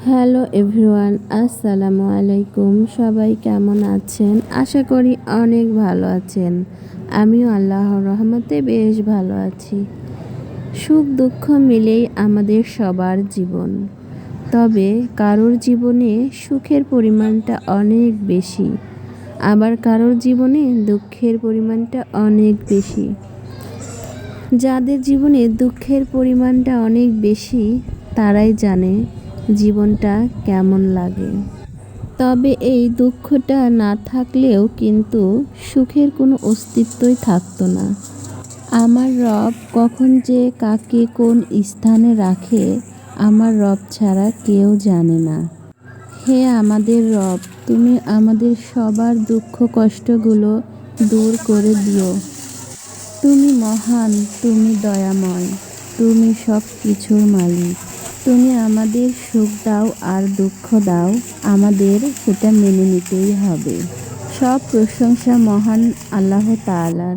Hello everyone, আসসালামু আলাইকুম। সবাই কেমন আছেন? আশা করি অনেক ভালো আছেন। আমিও আল্লাহর রহমতে বেশ ভালো আছি। সুখ দুঃখ মিলেই আমাদের সবার জীবন। তবে কারোর জীবনে সুখের পরিমাণটা অনেক বেশি, আবার কারোর জীবনে দুঃখের পরিমাণটা অনেক বেশি। যাদের জীবনে দুঃখের পরিমাণটা অনেক বেশি তারাই জানে জীবনটা কেমন লাগে। তবে এই দুঃখটা না থাকলেও কিন্তু সুখের কোনো অস্তিত্বই থাকতো না। আমার রব কখন যে কাকে কোন স্থানে রাখে আমার রব ছাড়া কেউ জানে না। হে আমাদের রব, তুমি আমাদের সবার দুঃখ কষ্টগুলো দূর করে দিও। তুমি মহান, তুমি দয়াময়, তুমি সব কিছুর মালিক। তুমি আমাদের সুখ দাও আর দুঃখ দাও, আমাদের সেটা মেনে নিতেই হবে। সব প্রশংসা মহান আল্লাহ তাআলার।